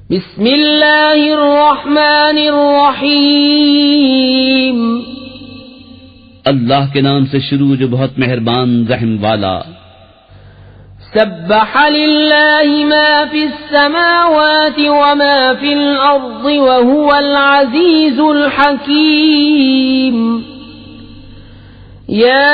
बिस्मिल्लाहिर्रहमानिर्रहीम। अल्लाह के नाम से शुरू जो बहुत मेहरबान रहम वाला। सब्बह लिल्लाहि मा फिस समावाति व मा फिल अर्दि व हुवल अज़ीज़ुल हकीम। या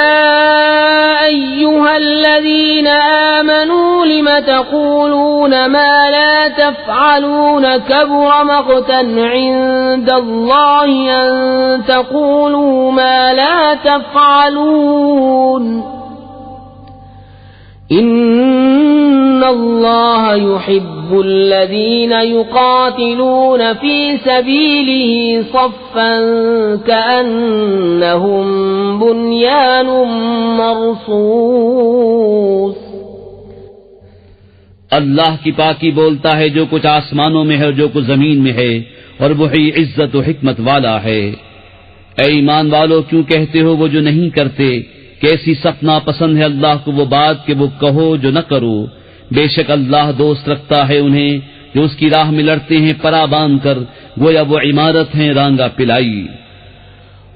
अय्युहल्लज़ीन आमनू लिम तक़ूलून मा ला तफ़अलून कबुर मक़तन इंदल्लाहि अन तक़ूलू मा ला तफ़अलून। इन्नल्लाह युहिब्बुल्लज़ीन युक़ातिलून फ़ी सबीलिही सफ़्फ़न कअन्नहुम बुन्यानुम मरसूस। अल्लाह की पाकी बोलता है जो कुछ आसमानों में है और जो कुछ जमीन में है, और वही इज्जत और हिकमत वाला है। ऐ ईमान वालों, क्यों कहते हो वो जो नहीं करते? कैसी सख्त नापसंद है अल्लाह को वो बात कि वो कहो जो न करो। बेशक अल्लाह दोस्त रखता है उन्हें जो उसकी राह में लड़ते हैं परा बांध कर, गोया वो इमारत है रांगा पिलाई।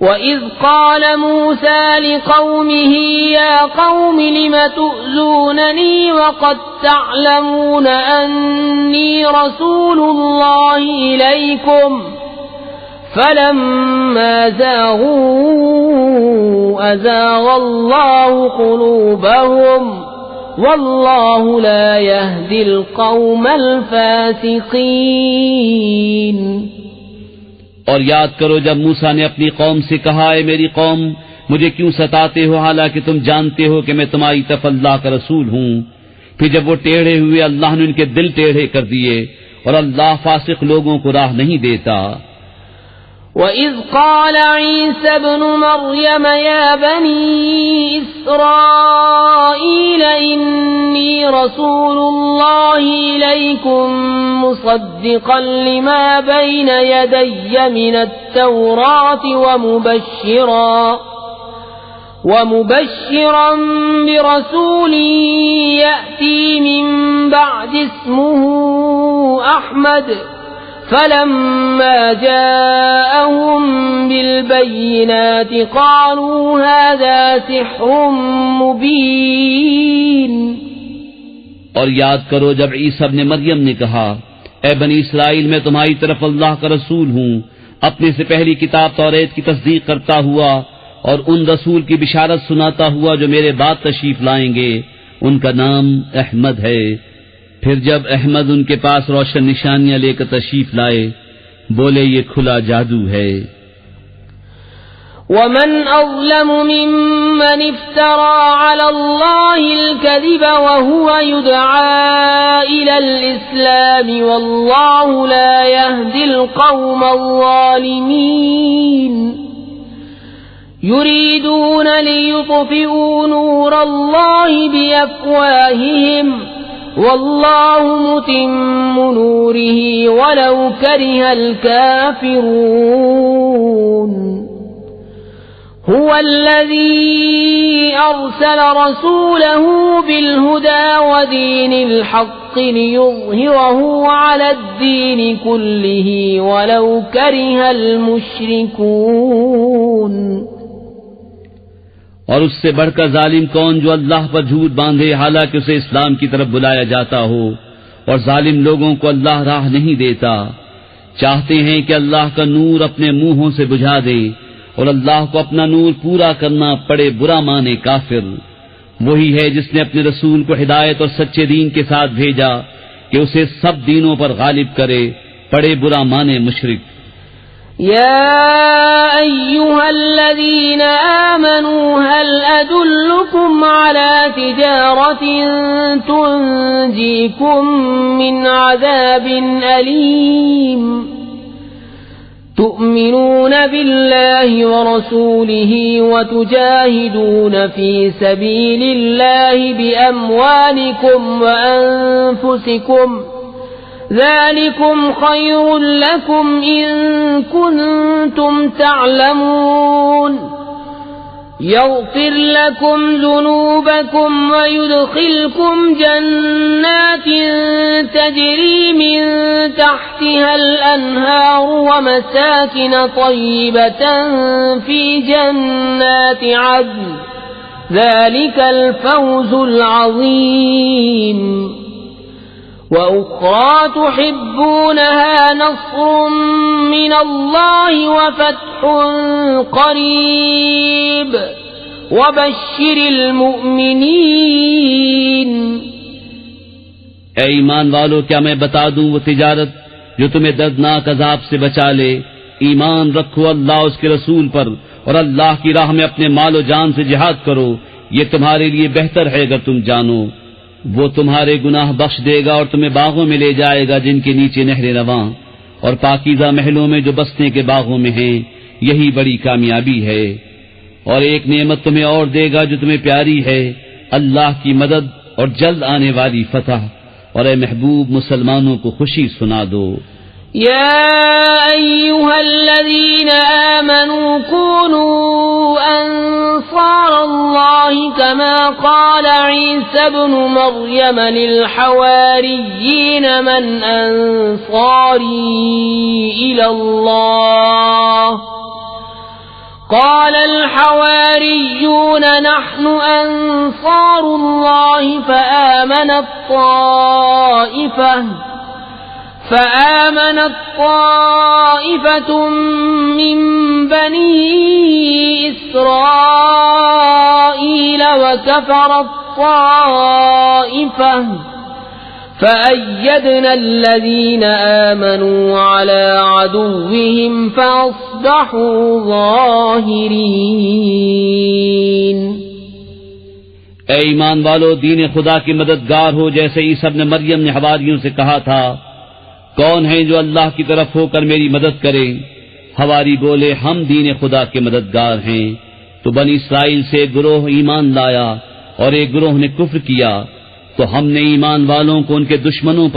वइज़ क़ाल मूसा लिक़ौमिही या क़ौमि लिम तु'ज़ूननी वक़द तअलमून अन्नी रसूलुल्लाहि इलैकुम फलम्मा ज़ाग़ू अज़ाग़ल्लाहु क़ुलूबहुम वल्लाहु ला यहदिल क़ौमल फ़ासिक़ीन। और याद करो जब मूसा ने अपनी कौम से कहा, ऐ मेरी कौम, मुझे क्यों सताते हो हालांकि तुम जानते हो कि मैं तुम्हारी तरफ अल्लाह का रसूल हूँ। फिर जब वो टेढ़े हुए, अल्लाह ने उनके दिल टेढ़े कर दिए, और अल्लाह फासिक लोगों को राह नहीं देता। वइज़ क़ाल ईसा इब्नु मर्यम या बनी इस्राईल इन्नी रसूलुल्लाहि इलैकुम मुसद्दिक़न लिमा बैन यदय्य मिनत-तौराति वमुबश्शिरन बिरसूलिन यअती मिन बअदि इस्मुहु अहमद फलम्मा जाअहुम बिलबय्यिनाति क़ालू हाज़ा सिह्रुम मुबीन। और याद करो जब ईसा इब्न मरियम ने कहा, ऐ बनी इसराइल, मैं तुम्हारी तरफ अल्लाह का रसूल हूँ, अपने से पहली किताब तौरेत की तस्दीक करता हुआ और उन रसूल की बिशारत सुनाता हुआ जो मेरे बाद तशरीफ लाएंगे। उनका नाम अहमद है। फिर जब अहमद उनके पास रोशन निशानियां लेकर तशरीफ लाए, बोले ये खुला जादू है। वमन अज़लमु मिम्मन इफ्तरा अलल्लाहिल कज़िब वहुवा युदआ इलल इस्लाम वल्लाहु ला यहदिल क़ौमल ज़ालिमीन। युरीदून लियुत्फ़िऊ नूरल्लाहि बिअफ़वाहिहिम वल्लाहु मुतिम्मु नूरिही वलौ करिहल काफ़िरून। हुवल्लज़ी अरसल रसूलहु बिलहुदा वदीनिल हक़्क़ि लियुज़हिरहु अलद्दीनि कुल्लिही वलौ करिहल मुश्रिकून। और उससे बढ़कर जालिम कौन जो अल्लाह पर झूठ बांधे हालांकि उसे इस्लाम की तरफ बुलाया जाता हो, और जालिम लोगों को अल्लाह राह नहीं देता। चाहते हैं कि अल्लाह का नूर अपने मुंहों से बुझा दे, और अल्लाह को अपना नूर पूरा करना पड़े बुरा माने काफिर। वही है जिसने अपने रसूल को हिदायत और सच्चे दीन के साथ भेजा कि उसे सब दीनों पर गालिब करे, पड़े बुरा माने मुशरिक। या अय्युहल्लज़ीन आमनू हल अदुल्लुकुम अला तिजारतिन तुंजीकुम मिन अज़ाबिन अलीम। तु'मिनून बिल्लाहि व रसूलिही व तुजाहिदून फी सबीलिल्लाहि बिअम्वालिकुम व अनफुसिकुम ज़ालिकुम खैरुल लकुम इन कुन्तुम तअलमून। يغفر لكم ذنوبكم ويدخلكم جنات تجري من تحتها الأنهار ومساكن طيبة في جنات عدن ذلك الفوز العظيم وأخرى تحبونها نصر من الله وفتح قريب وبشر المؤمنين ए ईमान वालों, क्या मैं बता दूं वो तिजारत जो तुम्हें दर्दनाक अजाब से बचा ले। ईमान रखो अल्लाह उसके रसूल पर और अल्लाह की राह में अपने मालो जान से जिहाद करो, ये तुम्हारे लिए बेहतर है अगर तुम जानो। वो तुम्हारे गुनाह बख्श देगा और तुम्हें बागों में ले जाएगा जिनके नीचे नहरें रवां, और पाकीज़ा महलों में जो बसने के बागों में हैं, यही बड़ी कामयाबी है। और एक नेमत तुम्हें और देगा जो तुम्हें प्यारी है, अल्लाह की मदद और जल्द आने वाली फतह। और ए महबूब, मुसलमानों को खुशी सुना दो। या अय्युहल्लज़ीना आमनू कूनू अंसारल्लाहि कमा क़ाल ईसा इब्नु मर्यम लिल हवारिय्यीन मन अंसारी इलल्लाह قال الحواريون نحن أنصار الله فآمنت طائفة من بني إسرائيل وكفرت طائفة فأيدنا الذين آمنوا على عدوهم فأصبحوا ظاهرين। ए ईमान वालो, दीन खुदा की मददगार हो जैसे ईसा इब्न मरियम ने हवारियों से कहा था, कौन है जो अल्लाह की तरफ होकर मेरी मदद करे? हवारी बोले, हम दीन खुदा के मददगार हैं। तो बनी इस्राइल से एक गिरोह ईमान लाया और एक गिरोह ने कुफ्र किया, तो हमने ईमान वालों को उनके दुश्मनों पर